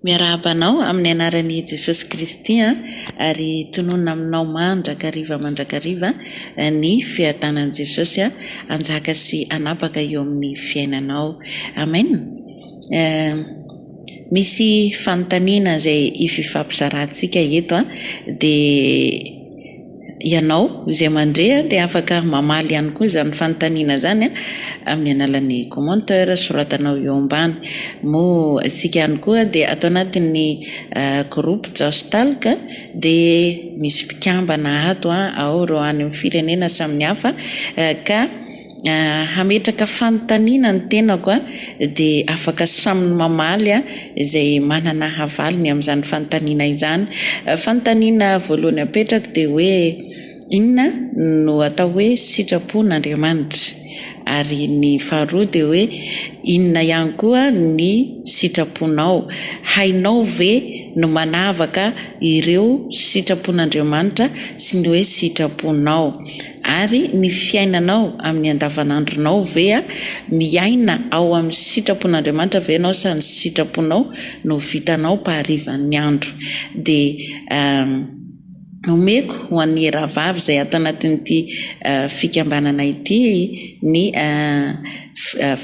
Miarabanao amin'ny anaran'i Jesosy Kristy ary tononona aminao mandrakariva ny fiadanan'i Jesosy anjaka sy anapaka eo amin'ny fiainanao. Amen. Misy fanontaniana izay ifampizarantsika eto dia ianao izay mandre dia afaka mamaly ihany koa izany fanontaniana izany amin'ny alalan'ny commentaire soratanao eo ambany. Moa isika ihany koa dia atao anatin'ny groupe Jastalka dia misy mpikambana ato ao ireo any amin'ny firenena samihafa ka hametraka fanontaniana ny tenako dia afaka samy mamaly izay manana havaliny amin'izany fanontaniana izany. Fanontaniana voalohany apetrako dia hoe inona no atao hoe sitrapon'Andriamanitra, ary ny faharoa dia hoe inona ihany koa ny sitraponao, hainao ve no manavaka ireo sitrapon'Andriamanitra sy ny hoe sitraponao, ary ny fiainanao amin'ny andavanandronao ve miaina ao amin'ny sitrapon'Andriamanitra ve ianao sa ny sitraponao no vitanao paharivan'ny andro. Dia omeko ho an'ny rahavavy izay atao anatin'ity fikambanana ity ny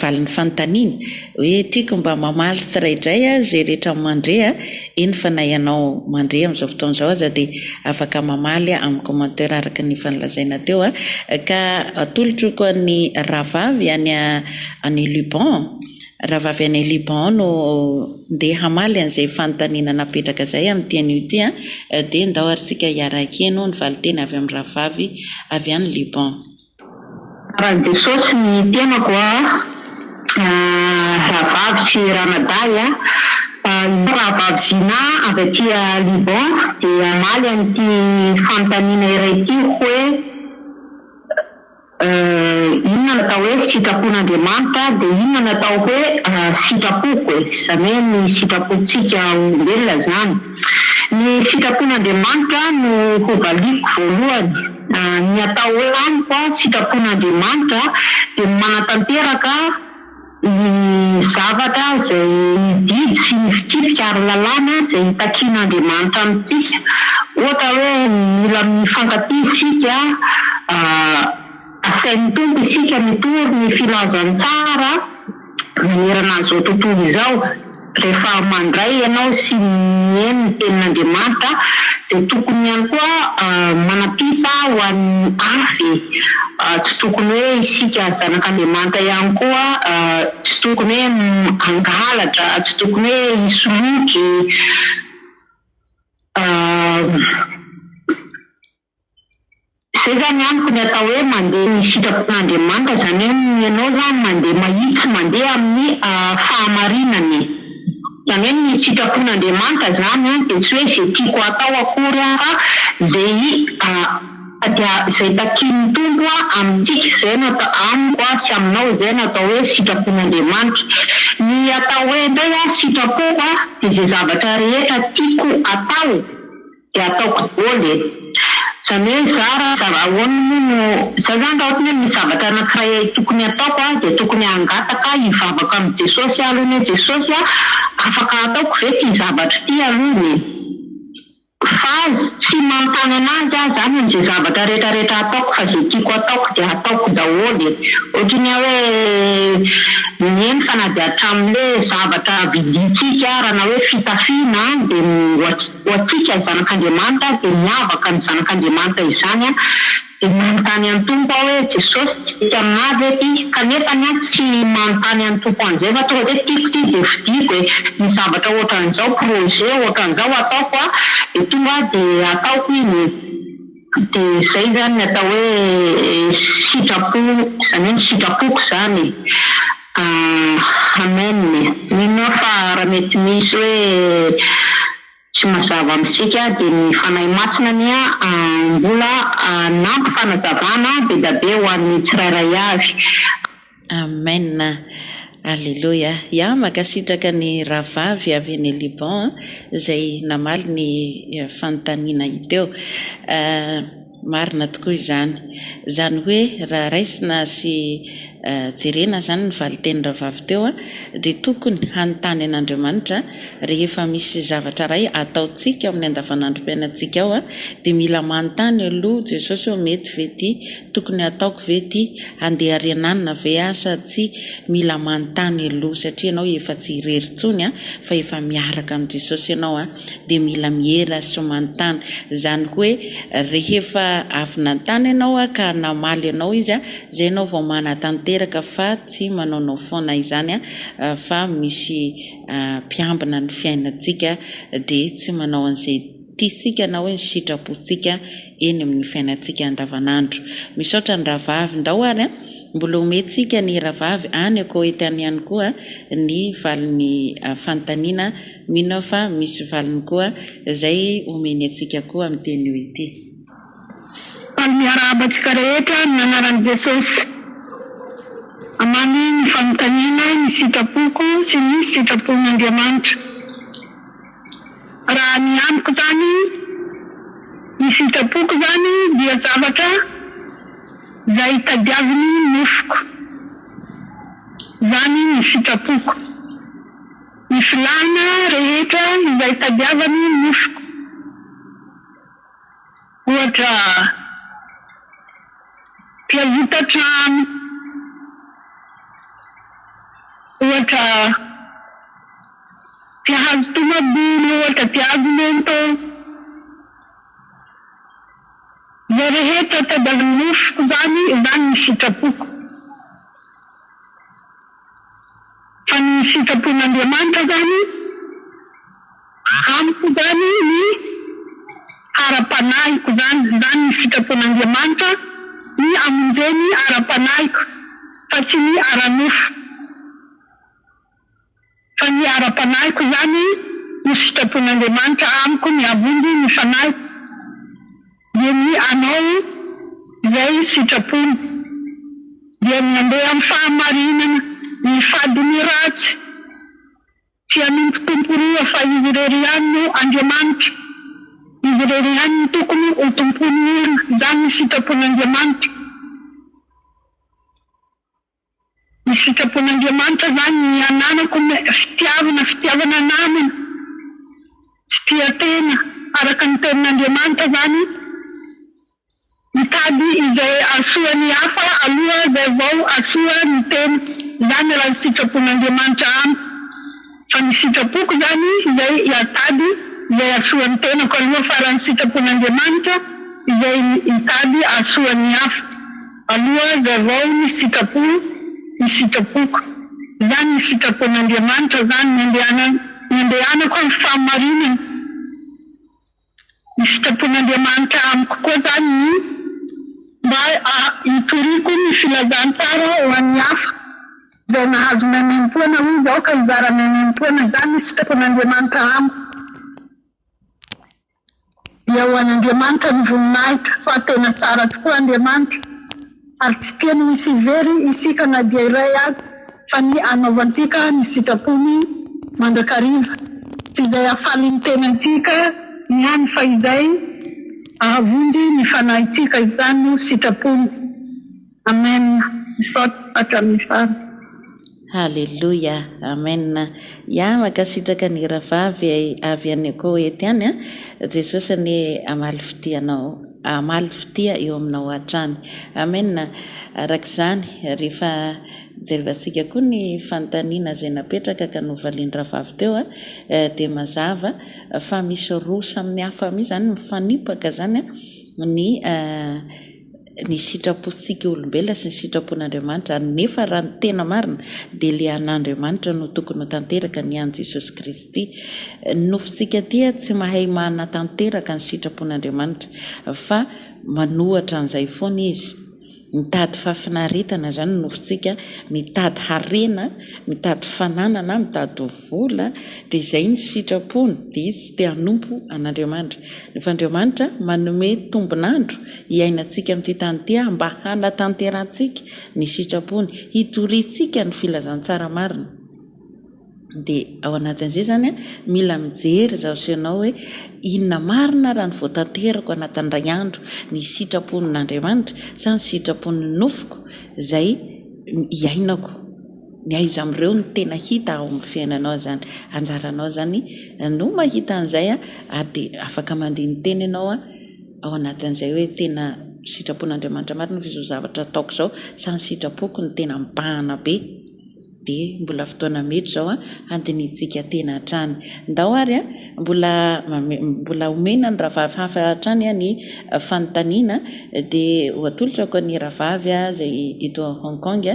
valin'ny fanontaniana hoe tiako mba mamaly tsiraidray izay rehetra mandre eny fa na ianao mandre amin'izao fotoan'izao aza dia afaka mamaly amin'ny commentaire araka ny fanlazaina teo ka atolotro koa ny rahavavy any Liban. Rahavavy any Liban no ndeha hamaly an'izay fanontaniana napetraka izay amin'ny teny ity dia ndao aritsika hiara-keno ny valiteny avy amin'ny rahavavy avy any Liban. Raha Jesosy ny tenako rahavavy sy Ramaday rahavavy zina avy aty Liban dia hamaly an'ity fanontaniana iray ity hoe inona natao hoe sitrapon'Andriamanitra dia inona natao hoe sitrapoko izany hoe ny sitrapontsika olombelona zany. Ny sitrapon'Andriamanitra no hovaliko voalohany. Ny atao hoe amiko sitrapon'Andriamanitra dia manatanteraka ny zavatra izay didy sy ny fitifika ara-lalàna izay hitakian'Andriamanitra amintsika. Ohatra hoe mila mifankatia isika asain'ny tompo isika mitory ny filazantsara manerana an'izao tontolo izao. Rehefa mandray ianao sy mihaino ny tenin'Andriamanitra dia tokony ihany koa manapita ho an'ny afy. Tsy tokony hoe isika zanak'Andriamanitra ihany koa tsy tokony hoe angalatra, tsy tokony hoe hisoloky. Izay zany amiko ny atao hoe mandeha ny sitrapon'Andriamanitra, izany hoe ianao zany mandeha mahitsy mandeha amin'ny fahamarinany. Izany hoe ny sitrapon'Andriamanitra zany dia tsy hoe izay tiako atao akory fa izay takian'ny tompo amintsika izay natao amiko sy aminao izay natao hoe sitrapon'Andriamanitra. Ny atao hoe indray sitrapoko dia izay zavatra rehetra tiako atao dia ataoko daholo. Izany hoe ahoana moa zany raha ohatra hoe ny zavatra anankiray tokony ataoko dia tokony hangataka hivavaka amin'ny Jesosy aloha ny Jesosy afaka ataoko ve ty zavatra ty aloha fa tsy manontany anazy zany izay zavatra rehetrarehetra ataoko fa izay tiako ataoko dia ataoko daholo. Ohatrany hoe mihaino fa na dia hatramin'ilay zavatra vidintsika raha hoe fitafiana dia hoatsika zanak'Andriamanitra dia miavaka ny zanak'Andriamanitra izany dia manontany an'ny tompo hoe Jesosy tsy aminazy ety kanefa tsy manontany an'ny tompo an'izay fa tonga dia tiako ty dia vidiko ny zavatra ohatran'izao projet ohatran'izao ataoko dia tonga dia ataoko iny. Dia izay zany atao hoe sitrapo, izany hoe sitrapoko zany. Amen. Mino fa raha mety misy hoe tsy mazava amintsika dia ny fanahy masina ny mbola nampy fanazavana be da be ho an'ny tsirairay avy. Amen. Alleluia. Makasitraka ny rahavavy avy any Liban izay namaly ny fanontaniana iteo. Marina tokoa izany. Izany hoe raha raisina sy jerena zany ny valiteny rahavavy teo dia tokony hanontany an'Andriamanitra rehefa misy zavatra ray ataontsika amin'ny andavanandrom-piainantsika ao dia mila manontany aloha Jesosy hoe mety ve ty, tokony ataoko ve ty, andeha renanina ve asa tsy, mila manontany aloha satria ianao efa tsy irery-tsony fa efa miaraka amin'ny Jesosy ianao dia mila mihera sy manontany. Izany hoe rehefa avy nanontany ianao ka namaly ianao izy zay ianao vao manatanteraka fa tsy manaonao foana izany fa misy mpiambina ny fiainantsika dia tsy manao an'izay tiasika na hoe ny sitrapontsika eny amin'ny fiainantsika andavanandro. Misaotra ny rahavavy ndao ary mbola ometsika ny rahavavy any Koetany ihany koa ny valin'ny fanontaniana, mino fa misy valiny koa izay omeny antsika koa amin'ny teny hoe ity. Miarabantsika rehetra ny anaran'i Jesosy. Amany ny fanontaniana, ny sitrapoko sy ny sitrapon'Andriamanitra. Raha ny amiko zany, ny sitrapoko zany dia zavatra izay tadiavin'ny nofoko. Zany ny sitrapoko. Ny filàna rehetra izay tadiavan'ny nofoko. Ohatra mpiavita trano, ohatra mpihazo tomabilo, ohatra mpihazo lento. Izay rehetra tadiavin'ny nofoko zany ny sitrapoko. Fa ny sitrapon'Andriamanitra zany, amiko zany ny ara-panahiko zany ny sitrapon'Andriamanitra, ny amonjeny ara-panahiko fa tsy ny ara-nofo. Fa ny ara-panahiko zany ny sitrapon'Andriamanitra amiko, ny avondy ny fanahiko dia ny anao izay sitrapony, dia mandeha amin'ny fahamarinana, ny fady ny ratsy, tsy hanompo tomporoa fa izy irery ihany no Andriamanitra, izy irery ihany ny tokony ho tompony olona, izany ny sitrapon'Andriamanitra. Ny sitrapon'Andriamanitra zany ny ananako fitiavana namana, tsy tia-tena araka ny tenin'Andriamanitra zany, mitady izay asoa ny hafa aloha izay vao asoa ny tena. Zany raha ny sitrapon'Andriamanitra amiko. Fa ny sitrapoko zany izay iatady izay asoa ny tenako aloha, fa raha ny sitrapon'Andriamanitra izay itady asoa ny hafa aloha izay vao ny sitrapoko. Zany ny sitrapon'Andriamanitra zany nandehanako amin'ny fahamarinana. Ny sitrapon'Andriamanitra amiko koa zany ny mba hitoriko ny filazantsara ho an'ny hafa izay nahazo memem-poana hoy izao ka hizara memem-poana. Zany ny sitrapon'Andriamanitra amiko. Dia ho an'Andriamanitra ny voninahitra fa tena tsara tokoa Andriamanitra, ary tsy tiany misy very isika na dia iray azy, fa ny anaovantsika ny sitrapony mandrakariva, tsy izay afaly ny tenantsika ihany fa izay ahavondy ny fanahitsika, izany no sitrapony. Amen. Misaotra hatramin'ny farany. Haleluya, amen. Maka sitraka ny rahavavy avy any Koety any Jesosy ny amaly fitia eo aminao hatrany. Amen. Arak'izany rehefa jerevantsika koa ny fanontaniana izay napetraka ka novaliany rahavavy teo dia mazava fa misy roa samy hafa mihitsy zany mifanipaka zany ny sitrapontsika olombelona sy ny sitrapon'Andriamanitra. Nefa raha ny tena marina dia le an'Andriamanitra no tokony ho tanteraka, ny an'i Jesosy Kristy. Nofontsika tia tsy mahay manatanteraka ny sitrapon'Andriamanitra fa manohatra an'izay foana izy, mitady fahafinaretana zany nofontsika, mitady harena, mitady fananana, mitady vola, dia izay ny sitrapony, dia izy tsy te hanompo an'Andriamanitra. Nefa Andriamanitra manome tombonandro iainantsika amin'ity tany ity mba hanatanterantsika ny sitrapony, hitoritsika ny filazantsara marina. Dia ao anatin'izay zany mila mijery zaho sy ianao hoe inona marina raha ny voatanterako anatin'indray andro, ny sitrapon'Andriamanitra sa ny sitrapon'ny nofoko izay iainako. ny aiza amin'ireo ny tena hita ao amin'ny fiainanao zany, anjaranao zany no mahita an'izay ary dia afaka mandihy ny teny ianao ao anatin'izay hoe tena sitrapon'Andriamanitra marina fa izao zavatra ataoko izao samy sitrapoko ny tena mibahana be, dia mbola fotoana mety zao andinitsika tena hatrany. Ndao ary mbola omena ny rahavavy hafa hatrany ny fanontaniana, dia hoatolotrako ny rahavavy izay eto Hong Kong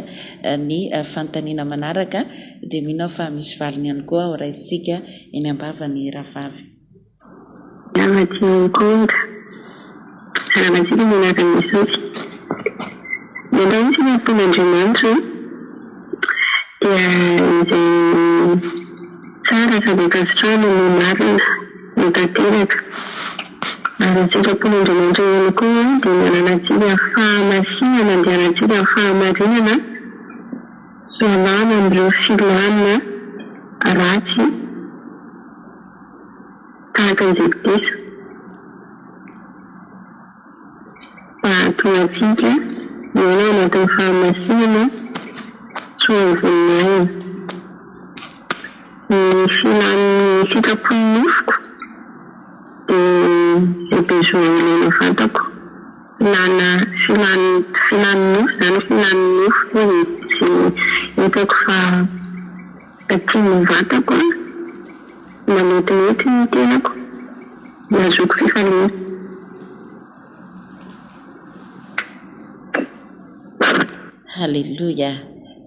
ny fanontaniana manaraka, dia mino fa misy valiny ihany koa ho raisitsika eny ambavany rahavavy. Hong Kong rahatsika manaraka misaoty mandao misy nampon'Andriamanitra dia izay tsara sady akasitrana no marina no tanteraka ary sitrapon'Andriamanitra ihany koa dia mananantsika fahamasinana mandehanantsika fahamarinana soalana amin'ireo filanina ratsy tahaka an'izay tesa pahatongatsika miala anatin'ny fahamasinana soavonaina ny filan'ny sitrapon'ny nofoko dia bezoina fantako filan'ny nofo zany filan'ny nofoko sy hitako fa tiany vatako manetimety ny tenako nazoko fifaliana. Halleluja,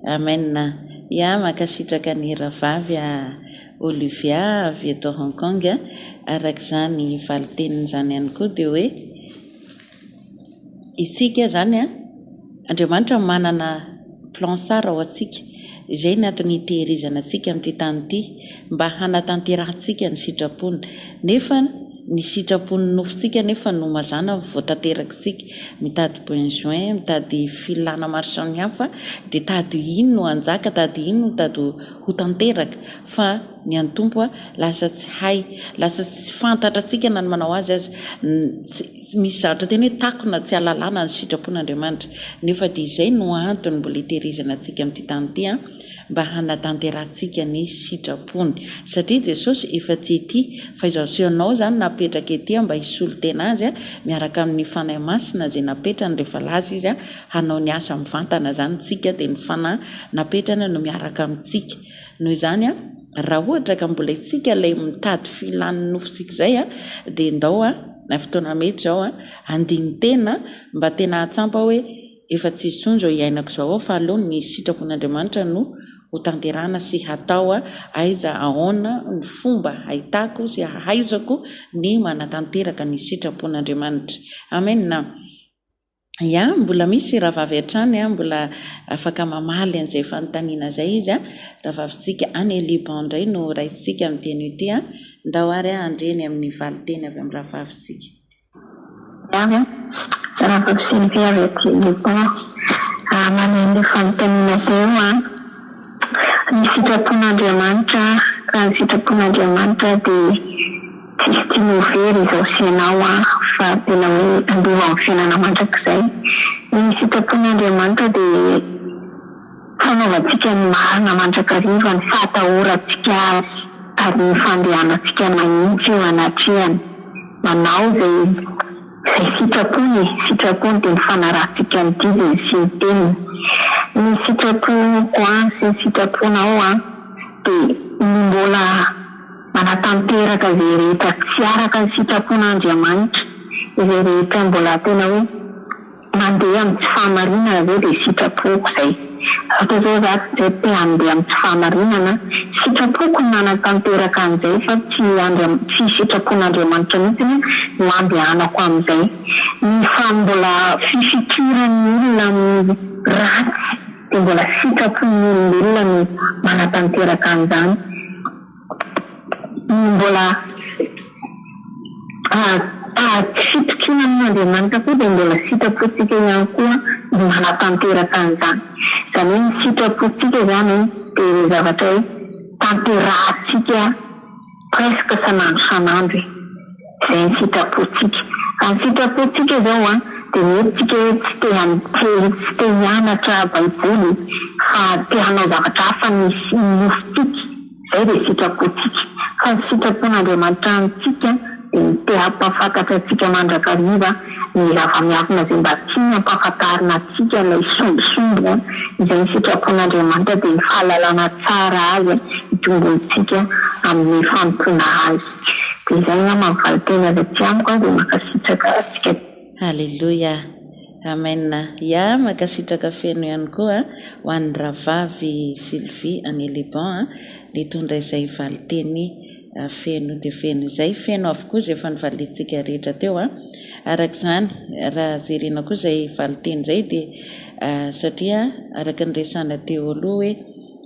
amen. Ya makasitraka ny rahavavy Olivia avy eto Hong Kong araka izany valiteniny zany ihany koa dia hoe isika zany Andriamanitra manana plan tsara ho antsika, izay ny antony hitehirizana antsika amin'ity tany ity mba hanatanterantsika ny sitrapony, nefa ny sitrapony nofontsika nefa no mazana voatanterakitsika mitady besoin, mitady filana maro samihafa, dia tady ino no anjaka, tady ino no tady ho tanteraka, fa ny an'ny tompo lasa tsy hay, lasa tsy fantatra antsika na ny manao azy misy zavatra tena hoe takona tsy alalana ny sitrapon'Andriamanitra, nefa dia izay no antony mbola hitehirizana antsika amin'ity tany ity mba hanatanterantsika ny sitrapony, satria Jesosy efa tsy ety fa izao ianao zany napetraka ety mba hisolo tena azy miaraka amin'ny fanahy masina izay napetrany rehefa laza izy hanao ny asa mivantana zany tsika, dia ny fanahy napetrana no miaraka amintsika. Noho izany raha ohatra ka mbola isika ilay mitady filan'ny nofontsika izay dia ndao na fotoana mety zao andiny tena mba tena hatsampa hoe efa tsy sonjo iainako zao fa aloha ny sitrapon'Andriamanitra no ho tanterana sy hatao aiza ahoana ny fomba ahitako sy ahaizako ny manatanteraka ny sitrapon'Andriamanitra. Amen. Ya mbola misy rahavavy hatrany mbola afaka mamaly an'izay fanontaniana izay izy rahavavitsika any Liban indray no raisitsika amin'ny teny ity ndao ary andreny amin'ny valiteny avy amin'ny rahavavitsika. Rahavavy Sylvia avy aty Liban manendy fanontaniana teo ny sitrapon'Andriamanitra, ka ny sitrapon'Andriamanitra dia tsisy tiany very izao sianao fa tena hoe andova amin'ny fiainana mandrakizay. Ny sitrapon'Andriamanitra dia fanaovantsika ny marina mandrakariva, ny fahatahorantsika ary ny fandehanantsika manintsy eo anatrehany manao izay sitrapony dia ny fanarahantsika ny didiny sy ny teniny. Ny sitraponiko sy ny sitraponao dia ny mbola manatanteraka izay rehetra tsy araka ny sitrapon'Andriamanitra, izay rehetra mbola tena hoe mandeha amin'ny tsy fahamarinana izay dia sitrapoko izay. Ohatra zao zay te handeha amin'ny tsy fahamarinana, sitrapoko no manatanteraka an'izay fa tsy sitrapon'Andriamanitra mihitsy no andehanako amin'izay. Ny fa mbola fifikiran'ny olona amin'ny ratsy dia mbola sitrapon'ny olombelona no manatanteraka an'izany. Mbola fitokina amin'Andriamanitra koa dia mbola sitrapontsika ihany koa no manatanteraka an'izany. Izany hoe ny sitrapontsika zany dia zavatra hoe tanterahantsika presque sanandro. Izay ny sitrapontsika. Ka ny sitrapontsika zao tsy te hianatra baiboly fa te hanao zavatra hafa misy nofotsika zay dia sitrapontsika fa sitrapon'Andriamanitra amintsika te hampafantatra antsika mandrakariva ny zava-miafina izay mba tiany hampafantarina antsika ilay sombisomby izay ny sitrapon'Andriamanitra dia ny fahalalana tsara azy itombontsika amin'ny fanompoana azy dia izay mamavaly tena avy aty amiko dia makasitraka antsika. Halleluja, amen. Ya, makasitraka feno ihany koa ho an'ny ravavy Sylvie any Liban nitondra izay valiteny feno dia feno izay feno avokoa izay efa nivalintsika rehetra teo araka izany raha jerena koa izay valiteny izay dia satria araka ny resana teo aloha hoe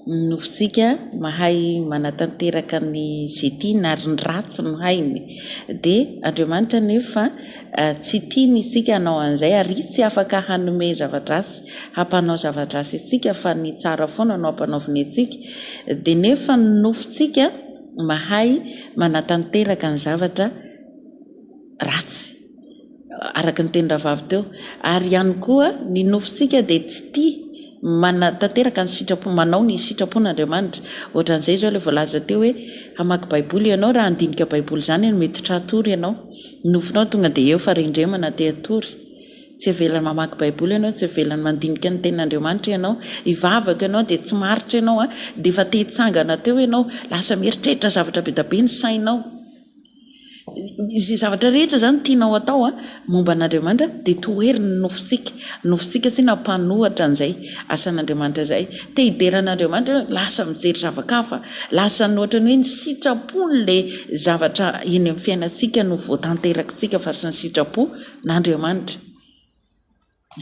nofosika mahay manatanteraka ny zay tiany ary ny ratsy mahainy dia Andriamanitra nefa tsy tiany isika hanao an'izay ary tsy afaka hanome zava-drasy hampanao zava-drasy isika fa ny tsara foana no hampanaoviny antsika dia nefa nofosika mahay manatanteraka ny zavatra ratsy araka ny tendravavy teo ary ihany koa ny nofosika dia tsy tia manatanteraka ny sitrapo manao ny sitrapon'Andriamanitra ohatran'izay zao ilay voalaza teo hoe hamaky baiboly ianao raha handinika baiboly izany mety tratory ianao nofinao tonga dia eo fa rendremana te atory tsy avelany mamaky baiboly ianao tsy avelany mandinika ny ten'Andriamanitra ianao hivavaka ianao dia tsy maritra ianao dia efa te hitsangana teo ianao lasa mieritreritra zavatra be da be ny sainao izay zavatra rehetra zany tianao atao momba an'Andriamanitra dia tohery ny nofosika sy nampanohatra an'izay asan'Andriamanitra izay te hideran'Andriamanitra lasa mijery zavakafa lasa nohatra ny hoe ny sitrapon'ilay zavatra eny amin'ny fiainantsika no voatanterakitsika fa sy ny sitrapo n'Andriamanitra.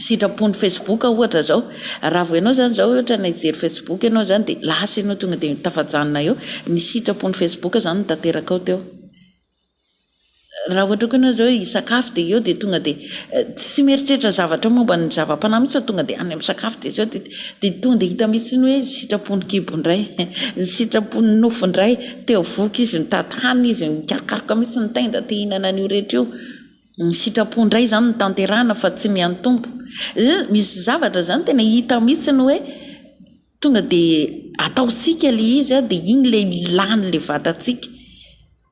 Sitrapon'ny Facebook ohatra zao raha voenao zany zao ohatra na hijery Facebook ianao zany dia lasa ianao tonga dia tafajanona eo ny sitrapon'ny Facebook zany tanteraka ao teo raha ohatra koa ianao zao hisakafo dia eo dia tonga dia tsy mieritreritra zavatra momba ny zava-panahy mihitsy tonga dia any amin'ny sakafo dia zao dia tonga dia hita mihitsy ny hoe sitrapon'ny kibo indray ny sitrapon'ny nofo indray teo voky izy nitatany izy mikarikaroka mihitsy ny tenda te hihinana an'io rehetra io ny sitrapondray zany ny tanterahana fa tsy ny an'ny tompo misy zavatra zany tena hita mihitsy ny hoe tonga dia ataosika le izy dia iny le ilany le vatantsika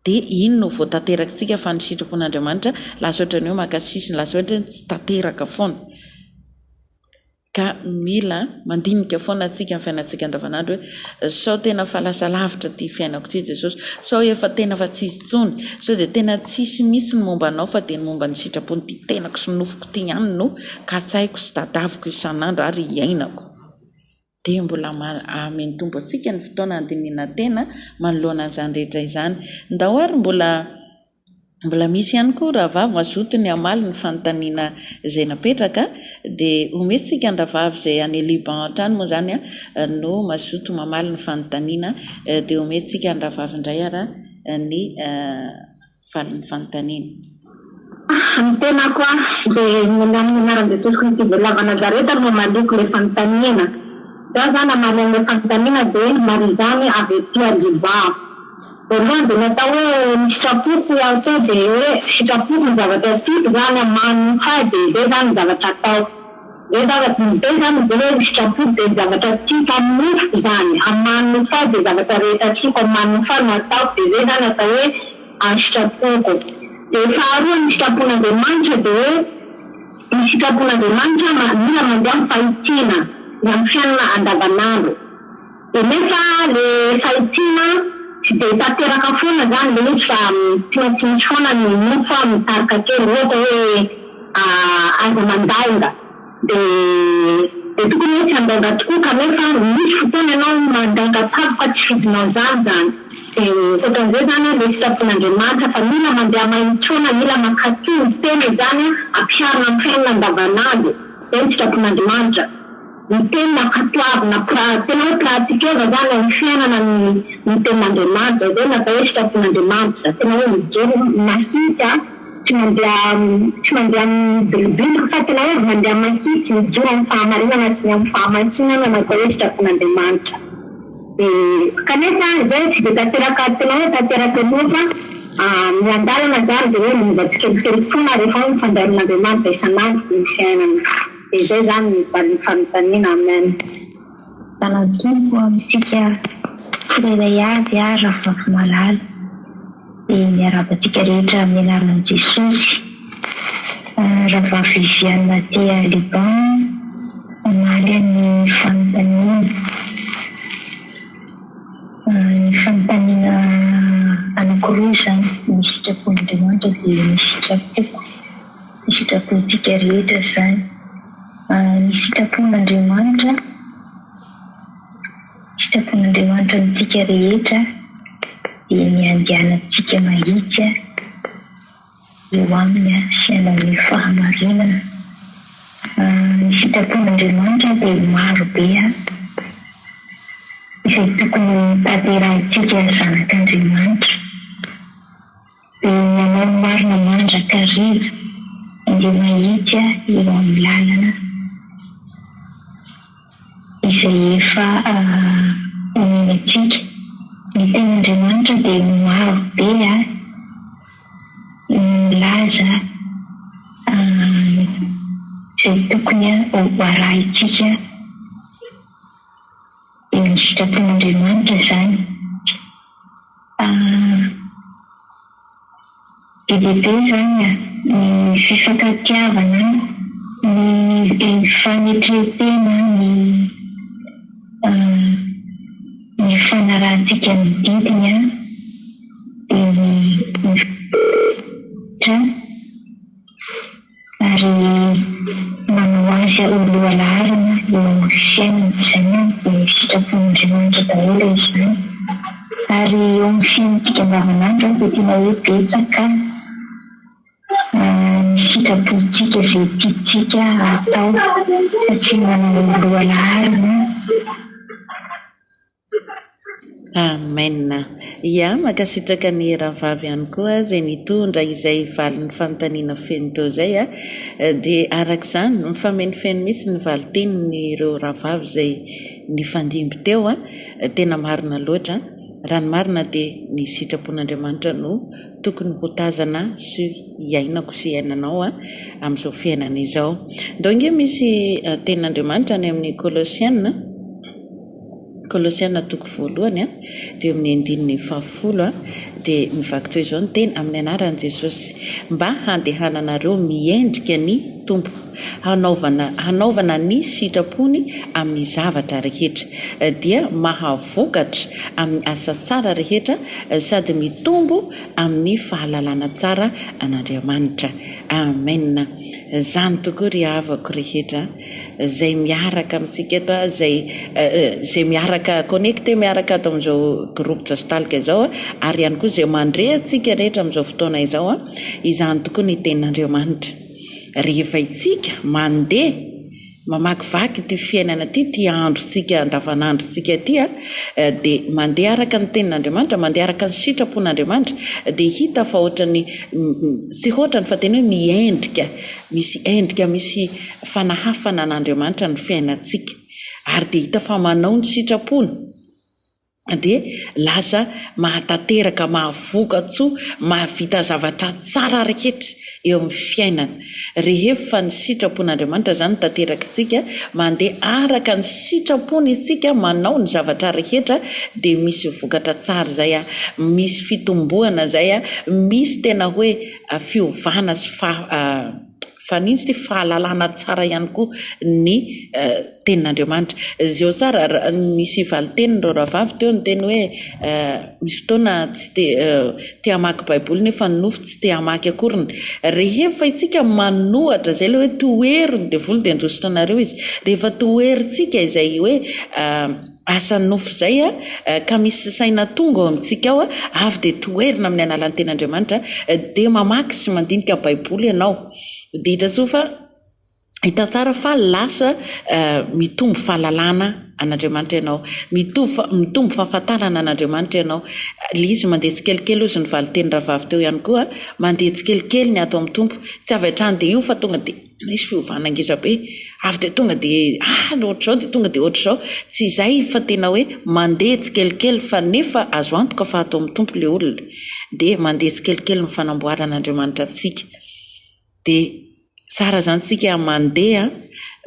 dia iny no voatanterakitsika fa ny sitrapon'Andriamanitra lasa ohatrany hoe makasisiny lasa ohatra tsy tanteraka foana ka mila mandinika foana antsika amin'ny fiainantsika andavanandro hoe sao tena fa lasa lavitra ty fiainako ty Jesosy sao efa tena fa tsisy tsony sao dia tena tsisy mihitsy ny momba anao fa dia ny momba ny sitrapony ty tenako sy nofoko ty ihany no katsaiko sy tadaviko isan'andro ary iainako dia mbola ameny tombo antsika ny fotoana andinina tena manoloana an'izany rehetra izany ndahoary mbola misy ihany koa raha vavy mazoto ny amaly ny fanontaniana izay napetraka dia ometsika ny rahavavy izay any Liban hatrany moa zany no mazoto mamaly ny fanontaniana dia ometsika ny rahavavy indray ara ny valin'ny fanontaniana. Ny tena koa dia ny anaran'i Jesosy Kristy Velavy Nazareta no maliko ilay fanontaniana. Zao zany amaly ilay fanontaniana dia Marizany avy aty Liban. Voalohany dia natao hoe ny sitrapoko iaho teo dia hoe sitrapoko ny zavatra tiako zany manofa dia izay zany ny zavatra atao. Izay zavatra izay zany dia hoe ny sitrapoko dia ny zavatra tiako amofo zany amanofa dia zavatra rehetra tiako amanofa no ataoko dia izay zany atao hoe sitrapoko. Dia faharoa ny sitrapon'Andriamanitra dia hoe ny sitrapon'Andriamanitra mila mandeha amin'ny fahitiana ny amin'ny fiainana andavanandro. Dia nefa ilay fahitiana tsy dia tanteraka foana zany le izy fa tsy maintsy misy foana ny mofo mitarika kely ohatra hoe aza mandainga dia tokony hoe tsy andainga tokoa kanefa misy fotoana ianao mandainga tapoka tsy fidinao zany dia ohatran'izay zany le sitrapon'Andriamanitra fa mila mandeha mahitsona mila makatỳ ny teny zany ampiarina amin'ny fiainana andavanandro zay ny sitrapon'Andriamanitra. Ny tena katoavina tena hoe pratikeva zany ny fiainana ny ten'Andriamanitra zay natao hoe sitrapon'Andriamanitra tena hoe mijery mahita tsy mandeha mibilibiloka fa tena hoe mandeha mahitsy mijoro amin'ny fahamarinana sy amin'ny fahamansinana natao hoe sitrapon'Andriamanitra. Kanefa zay tsy dia tanteraka tena hoe tanteraka loatra miandalana zany zay hoe momba tsikelikely fona rehefa hoe mifandarin'andriamanitra isanandro ny fiainana dia zay zany ny fanontaniana aminany tanatompo amintsika tsireray avy a ravavy malala dia miarabantsika rehetra amin'ny anaran'i Jesosy. Ravavy Viviane tea Liban mamaly ny fanontaniana anankiroa izany ny sitrapon'Andriamanitra dia ny sitrapontsika rehetra izany. Ny sitrapon'Andriamanitra nitsika rehetra dia ny andianantsika mahitsy eo aminy sy anao fahamarinana. Ny sitrapon'Andriamanitra dia maro be izay tokony tanterahintsika zanak'Andriamanitra. Dia nanao marina mandraka riva dia mahitsy eo amin'ny lalana izay efa omenantsika. Ny ten'Andriamanitra dia maro be milaza izay tokony ho arahintsika eo ny sitrapon'Andriamanitra izany. Bebe izany ny fifankatiavana, ny fanetretena, ny fanarahantsika ny didiny ary manao azy oloha laharana eo amin'ny fiainana izany dia sitrapon'Andriamanitra daholo izany. Ary eo amin'ny fiainantsika andavanandro dia tena hoe betsaka ny sitrapontsika izay tiantsika atao satria manao oloha laharana. Amen. Ia, makasitraka ny rahavavy ihany koa izay nitondra izay valin'ny fanontaniana feno teo izay dia arak'izany mifamenofeno mihitsy ny valiteniny ireo rahavavy izay nifandimby teo tena marina loatra. Raha ny marina dia ny sitrapon'Andriamanitra no tokony ho tazana sy iainako sy iainanao amin'izao fiainana izao. Donge misy tenin'Andriamanitra any amin'ny Kolosiana toko voalohany dia amin'ny andininy 10 dia mivaky toy izao ny teny amin'ny anaran'i Jesosy: mba handehananareo miendrika ny tompo, hanaovana ny sitrapony amin'ny zavatra rehetra, dia mahavokatra amin'ny asa tsara rehetra sady mitombo amin'ny fahalalana tsara an'Andriamanitra. Amen. Zany tokoa ry havako rehetra zay miaraka amintsika eto zay miaraka connecté miaraka ato amin'izao groupe jastalika izao ary ihany koa zay mandrehantsika rehetra amin'izao fotoana izao izany tokoa ny tenin'Andriamanitra. Rehefa itsika mandeha mamakivaky ty fiainana ty androtsika andavanandrotsika ty dia mandeha araka ny tenin'Andriamanitra, mandeha araka ny sitrapon'Andriamanitra dia hita fa ohatrany sy ohatrany fa tena hoe miendrika, misy endrika, misy fanahafana an'Andriamanitra ny fiainantsika ary dia hita fa manao ny sitrapony dia lasa mahatanteraka, mahavokatso, mahavita zavatra tsara rehetra eo amin'ny fiainana. Rehefa ny sitrapon'Andriamanitra zany tanterakitsika, mandeha araka ny sitrapony isika, manao ny zavatra rehetra dia misy vokatra tsara zay misy fitomboana zay misy tena hoe fiovana sy fanitsy fahalalana tsara ihany koa ny tenin'Andriamanitra. Zao tsara nisy valiteniny reo rahavavy teo ny teny hoe misy fotoana tsy te hamaky baiboly nefa nofo tsy te hamaky akoriny. Rehefa itsika manohatra zay le hoe toeriny devolo dia andrositra anareo izy, rehefa toerintsika izay hoe asa nofo zay ka misy saina tonga ao amintsika ao avy dia toerina amin'ny analan'ny tenin'Andriamanitra dia mamaky sy mandinika baiboly ianao dia hita tsara fa lasa mitombo fahalalana an'Andriamanitra ianao, mitombo fahafantarana an'Andriamanitra ianao. Ilay izy mandeha tsikelikely ozy ny valiteny ravavy teo ihany koa, mandeha tsikelikely ny ato amin'ny tompo, tsy avy hatrany dia io fa tonga dia nisy fiovana ngeza be, avy dia tonga dia ohatr'izao dia tonga dia ohatr'izao. Tsy izay fa tena hoe mandeha tsikelikely fa nefa azo antoka fa ato amin'ny tompo ilay olona, dia mandeha tsikelikely ny fanamboaran'Andriamanitra antsika. Dia tsara zany sika mandeha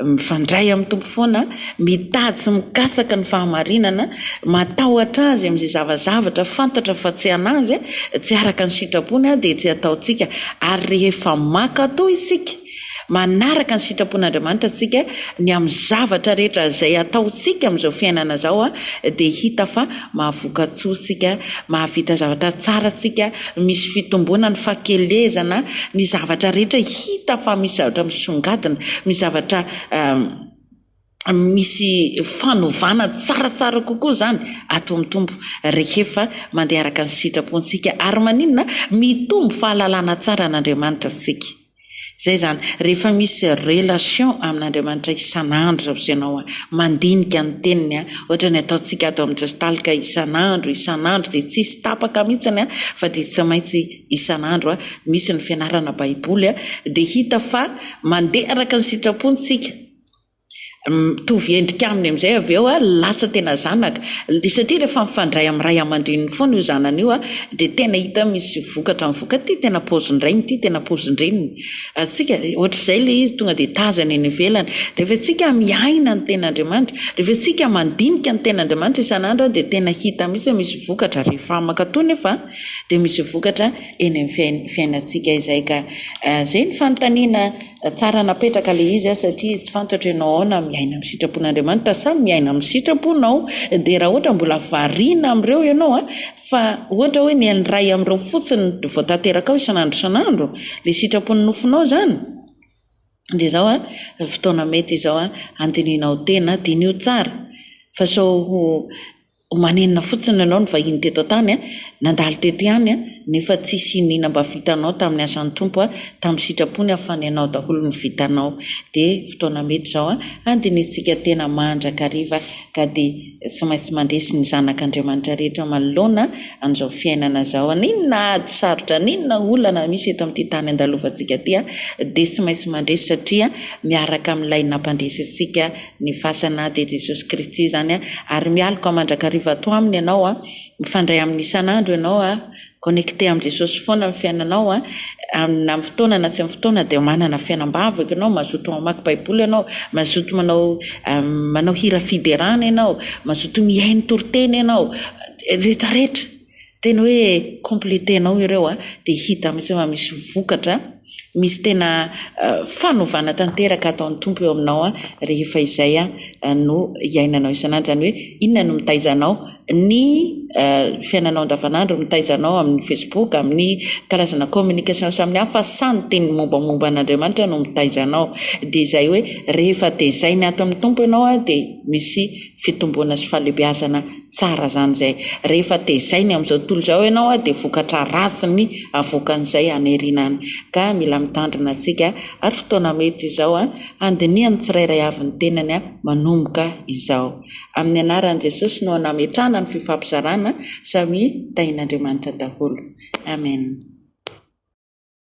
mifandray amin'ny tompo foana, mitady sy mikasaka ny fahamarinana, matahotra azy amin'izay zavazavatra fantatra fa tsy anazy, tsy araka ny sitrapony dia tsy ataontsika. Ary rehefa maka-toy isika, manaraka ny sitrapon'Andriamanitra tsika ny amin'ny zavatra rehetra izay ataontsika amin'izao fiainana izao dia hita fa mahavoka-tsoa sika, mahavita zavatra tsara sika, misy fitombona ny fahakelezana, ny zavatra rehetra hita fa misy zavatra misongadina, misy zavatra misy fanovana tsaratsara kokoa zany ato amin'ny tompo rehefa mandeha araka ny sitrapontsika, ary maninona mitombo fahalalana tsara an'Andriamanitra sika. Zay zany, rehefa misy relation amin'Andriamanitra isan'andro raha ianao mandinika ny teniny, ohatra ny ataontsika ato amin'ny Jostalika isan'andro dia tsisy tapaka mihitsiny fa dia tsy maintsy isan'andro misy ny fianarana baiboly dia hita fa mandeha araka ny sitrapontsika, mitovy endrika aminy amin'izay avy eo lasa tena zanaka, satria rehefa mifandray amin'ny ray aman-dreniny foana io zanany io dia tena hita misy vokatra mivoaka, ty tena paozin-drainy, ty tena paozin-dreniny. Sika ohatr'izay ilay izy tonga dia tazana eny ivelany. Rehefa tsika miaina ny ten'Andriamanitra, rehefa tsika mandinika ny ten'Andriamanitra isan'andro dia tena hita misy vokatra rehefa maka-toy nefa dia misy vokatra eny amin'ny fiainantsika izay. Ka zay ny fanontaniana tsara napetraka ilay izy satria izy fantatra ianao aona miaina amin'ny sitrapon'Andriamanitra, samy miaina amin'ny sitraponao. Dia raha ohatra mbola variana amin'ireo ianao fa ohatra hoe ny ray amin'ireo fotsiny voatanteraka ao isan'andro ilay sitrapon'ny nofonao zany, dia izao fotoana mety izao andinianao tena dinio tsara, fa sao manenina fotsiny ianao ny vahiny teto tany nandalo teto ihany nefa tsisy inona mba vitanao tamin'ny asan'ny tompo tamin'ny sitrapony fa ny anao daholo ny vitanao. Dia fotoana mety izao andinitsika tena mandrakariva ka dia tsy maintsy mandresy ny zanak'Andriamanitra rehetra manoloana an'izao fiainana izao. Ninona ady sarotra, ninona olana misy eto amin'ity tany andalovantsika ty dia tsy maintsy mandresy satria miaraka amin'ilay nampandresy antsika ny fasana dia Jesosy Kristy zany ary mialoka mandrakariva to aminy ianao mifandray amin'ny isan'andro ianao connecté amin'ny Jesosy foana amin'ny fiainanao amin'ny fotoana na tsy amin'ny fotoana dia manana fiainam-bavaka ianao, mazoto mamaky baiboly ianao, mazoto manao hira fiderana ianao, mazoto mihaino toroteny ianao, rehetrarehetra tena hoe kompletenao ireo dia hita misy misy vokatra, misy tena fanovana tanteraka ataon'ny tompo eo aminao rehefa izay no iainanao isan'andro, zany hoe inona no mitaizanao ny fiainanao andavanandro, mitaizanao amin'ny Facebook, amin'ny karazana communication samihafa, samy teny mombamomba an'Andriamanitra no mitaizanao. Dia izay hoe rehefa tezainy ato amin'ny tompo ianao dia misy fitomboana sy fahalebiazana tsara zany zay. Rehefa tezainy amin'izao tontolo izao ianao dia vokatra ratsiny avoakan'izay anerinany. Ka mila mitandrina antsika ary fotoana mety izao andiniany tsirairay avy ny tenany manomboka izao. Amin'ny anaran'i Jesosy no nametrahana ny fifampizarana samy tain'Andriamanitra daholo. Amen.